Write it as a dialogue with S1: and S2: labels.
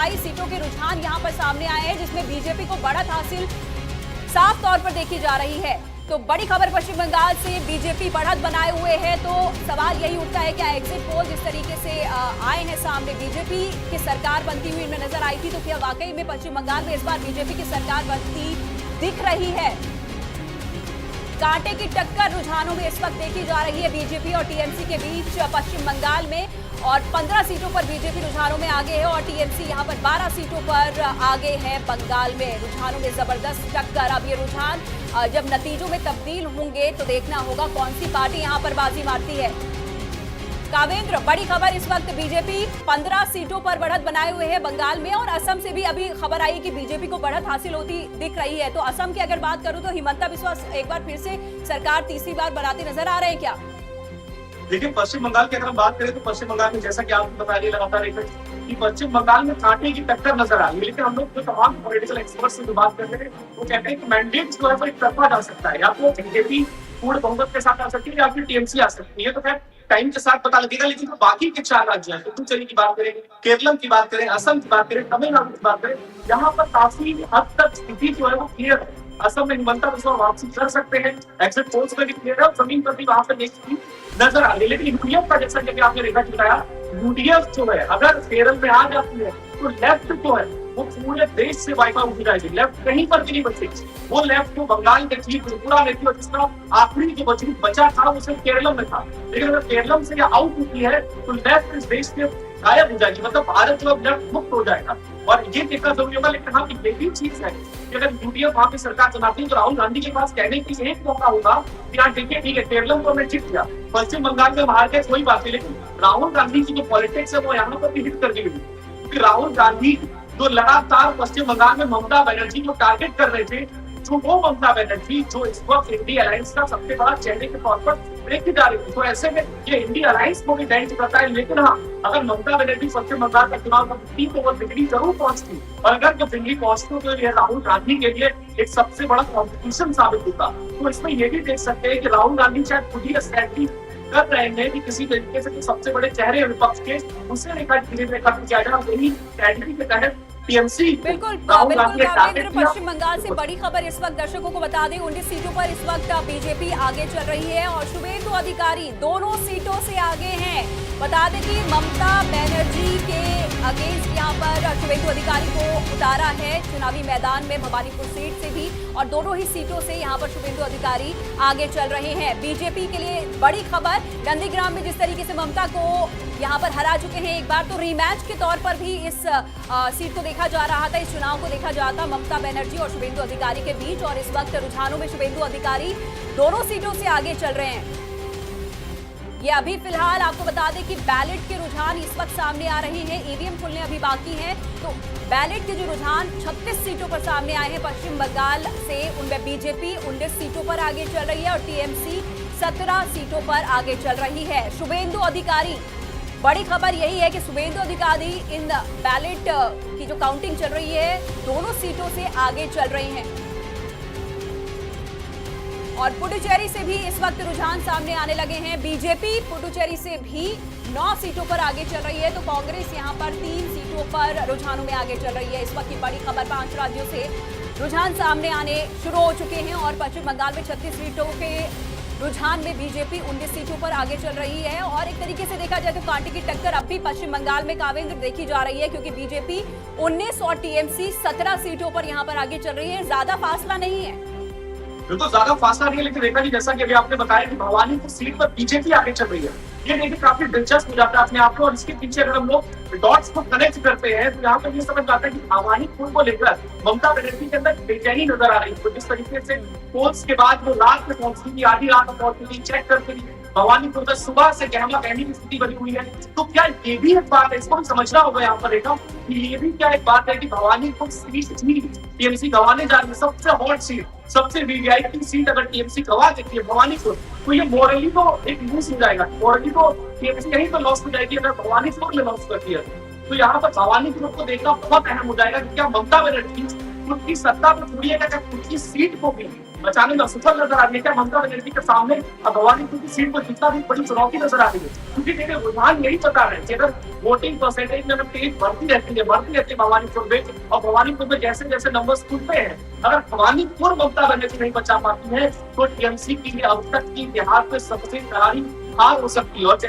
S1: सीटों के रुझान यहां पर सामने आए हैं, जिसमें बीजेपी को बढ़त हासिल साफ तौर पर देखी जा रही है। तो बड़ी खबर पश्चिम बंगाल से बीजेपी बढ़त बनाए हुए है। तो सवाल यही उठता है, क्या एग्जिट पोल जिस तरीके से आए हैं सामने, बीजेपी की सरकार बनती हुई इनमें नजर आई थी, तो क्या वाकई में पश्चिम बंगाल में इस बार बीजेपी की सरकार बनती दिख रही है? कांटे की टक्कर रुझानों में इस वक्त देखी जा रही है बीजेपी और टीएमसी के बीच पश्चिम बंगाल में, और 15 सीटों पर बीजेपी रुझानों में आगे है और टीएमसी यहां पर 12 सीटों पर आगे है बंगाल में। रुझानों में जबरदस्त टक्कर। अब ये रुझान जब नतीजों में तब्दील होंगे तो देखना होगा कौन सी पार्टी यहां पर बाजी मारती है। कावेंद्र, बड़ी खबर इस वक्त बीजेपी 15 सीटों पर बढ़त बनाए हुए है बंगाल में, और असम से भी अभी खबर आई कि बीजेपी को बढ़त हासिल होती दिख रही है। तो असम की अगर बात करूं तो हिमंता बिस्वा एक बार फिर से सरकार तीसरी बार बनाती नजर आ रहे हैं क्या?
S2: देखिए, पश्चिम बंगाल की अगर हम बात करें तो पश्चिम बंगाल में जैसा कि आपको बता रही लगातार कि पश्चिम बंगाल में कांटे की टक्कर नजर आ रही है, लेकिन हम लोग जो तमाम पॉलिटिकल एक्सपर्ट से जो बात कर रहे हैं वो कहते हैं कि मैंडेट जो है वो एक तरफा जा सकता है, या तो बीजेपी पूर्ण बहुमत के साथ आ सकती है या फिर टीएमसी आ सकती है। तो खैर टाइम के साथ पता लगेगा, लेकिन जो बाकी के 4 राज्य हैं, पुडुचेरी की बात करें, केरल की बात करें, असम की बात करें, तमिलनाडु की बात करें, यहाँ पर काफी हद तक स्थिति जो है वो क्लियर है। असम में हिमंता बिस्वा वापसी कर सकते हैं, एग्जिट पोल्स में भी क्लियर है और जमीन पर भी वहां पर देखती नजर आ रही है। लेकिन यूडीएफ का जैसा कि आपने रिजल्ट बताया, यूडीएफ जो है अगर केरल में आ जाती है तो लेफ्ट जो है वो पूरे देश से वाइप आउट हो जाएगी, लेफ्ट कहीं पर भी नहीं बचेगी। वो लेफ्ट जो बंगाल में थी, त्रिपुरा में थी, और जिसका आखिरी जो बचा था वो सिर्फ केरल में था, लेकिन अगर केरल से आउट होती है तो लेफ्ट इस देश से गायब हो जाएगी, मतलब भारत जो लेफ्ट मुक्त हो जाएगा। और ये देखना जरूरी होगा। लेकिन हाँ, ये भी चीज है कि अगर यूडीएफ वहां पे सरकार चलाती है तो राहुल गांधी के पास कहने की एक मौका होगा कि हाँ देखिए ठीक है, केरल को मैं जीत गया, पश्चिम बंगाल में हार गए, कोई बात नहीं, लेकिन राहुल गांधी की जो पॉलिटिक्स है वो यहाँ पर भी हिट कर दी गई। क्योंकि राहुल गांधी जो लगातार पश्चिम बंगाल में ममता बनर्जी को टारगेट कर रहे थे, जो वो ममता बनर्जी जो इस वक्त इंडिया अलायंस का सबसे बड़ा चेहरे के तौर पर देखी जा रही थी, तो ऐसे में ये इंडिया अलायंस को भी डेंट करता है। लेकिन हाँ, अगर ममता बनर्जी पश्चिम बंगाल का चुनाव करती तो वो दिल्ली जरूर पहुंचती, और अगर जो दिल्ली पहुंचती तो ये राहुल गांधी के लिए एक सबसे बड़ा कॉम्पिटिशन साबित होता। तो इसमें ये भी देख सकते हैं कि राहुल गांधी शायद खुद ही स्ट्रैटेजी कर रहे हैं कि किसी तरीके से सबसे बड़े चेहरे विपक्ष के उसे रेखा किया जाए, वही स्ट्रैटेजी के तहत टीएमसी
S1: बिल्कुल पश्चिम बंगाल से बड़ी खबर इस वक्त दर्शकों को बता दें, 19 सीटों पर इस वक्त बीजेपी आगे चल रही है और शुभेंदु अधिकारी दोनों सीटों से आगे हैं। बता दें कि ममता बनर्जी के अगेंस्ट यहाँ पर शुभेंदु अधिकारी को उतारा है चुनावी मैदान में भवानीपुर सीट से भी, और दोनों ही सीटों से यहाँ पर शुभेंदु अधिकारी आगे चल रहे हैं। बीजेपी के लिए बड़ी खबर, नंदीग्राम में जिस तरीके से ममता को यहाँ पर हरा चुके हैं एक बार, तो रीमैच के तौर पर भी इस सीट को देखा जा रहा था, इस चुनाव को देखा जाता ममता बनर्जी और शुभेंदु अधिकारी के बीच, और इस वक्त रुझानों में शुभेंदु अधिकारी दोनों सीटों से आगे चल रहे हैं। ये अभी फिलहाल आपको बता दें कि बैलेट के रुझान इस वक्त सामने आ रहे हैं, ईवीएम खुलने अभी बाकी हैं। तो बैलेट के जो रुझान 36 सीटों पर सामने आए हैं पश्चिम बंगाल से, उनमें बीजेपी 19 सीटों पर आगे चल रही है और टीएमसी 17 सीटों पर आगे चल रही है। शुभेंदु अधिकारी, बड़ी खबर यही है कि शुभेंदु अधिकारी इन बैलेट की जो काउंटिंग चल रही है दोनों सीटों से आगे चल रही हैं। और पुडुचेरी से भी इस वक्त रुझान सामने आने लगे हैं। बीजेपी पुडुचेरी से भी 9 सीटों पर आगे चल रही है, तो कांग्रेस यहां पर 3 सीटों पर रुझानों में आगे चल रही है। इस वक्त की बड़ी खबर, 5 राज्यों से रुझान सामने आने शुरू हो चुके हैं और पश्चिम बंगाल में 36 सीटों के रुझान में बीजेपी 19 सीटों पर आगे चल रही है। और एक तरीके से देखा जाए तो कांटे की टक्कर अब भी पश्चिम बंगाल में कावेंद्र देखी जा रही है, क्योंकि बीजेपी 19 और टीएमसी 17 सीटों पर यहां पर आगे चल रही है। ज्यादा फासला नहीं है,
S2: बिल्कुल ज्यादा फासला नहीं है, लेकिन रेखा जी जैसा कि अभी आपने बताया कि भवानीपुर सीट पर बीजेपी आगे चल रही है, ये देखिए काफी दिलचस्प हो जाता है अपने आप को। और इसके पीछे अगर हम लोग डॉट्स को कनेक्ट करते हैं तो यहाँ पर ये समझ आता है कि भवानीपुर को लेकर ममता बनर्जी के अंदर बेचैनी नजर आ रही है। तो जिस तरीके से पोल्स के बाद वो रात में पहुंचती थी, आधी रात में पहुंचती थी, चेक करती थी, भवानीपुर में सुबह से गहमा गहमी की स्थिति बनी हुई है। तो क्या ये भी एक बात है, इसको हम समझना होगा यहाँ पर देखा कि ये भी क्या एक बात है कि भवानीपुर सीट भी टीएमसी गंवाने जा रही है, सबसे हॉट सीट, सबसे वीवीआईपी सीट अगर टीएमसी गंवा देती है भवानीपुर, तो ये मोरली तो एक लूज हो जाएगा, मोरली तो टीएमसी यहीं पर लॉस हो जाएगी अगर भवानीपुर में लॉस करती है। तो यहाँ पर भवानीपुर को देखना बहुत अहम हो जाएगा कि क्या ममता बनर्जी खुद की सत्ता को छोड़िएगा, क्या खुद की सीट को भी बचाने में असफल नजर आ रही है क्या ममता बनर्जी के सामने? अब भवानीपुर की सीट पर जितना भी बड़ी चुनौती नजर आ रही है, क्योंकि मेरे रुझान यही बता रहे हैं कि अगर वोटिंग परसेंटेज में तेज बढ़ती रहती है भवानीपुर में, और भवानीपुर में जैसे जैसे नंबर खुलते हैं, अगर भवानीपुर ममता बनर्जी नहीं बचा पाती है तो टीएमसी की अब तक की इतिहास में सबसे करारी हार हो सकती है। और जैसे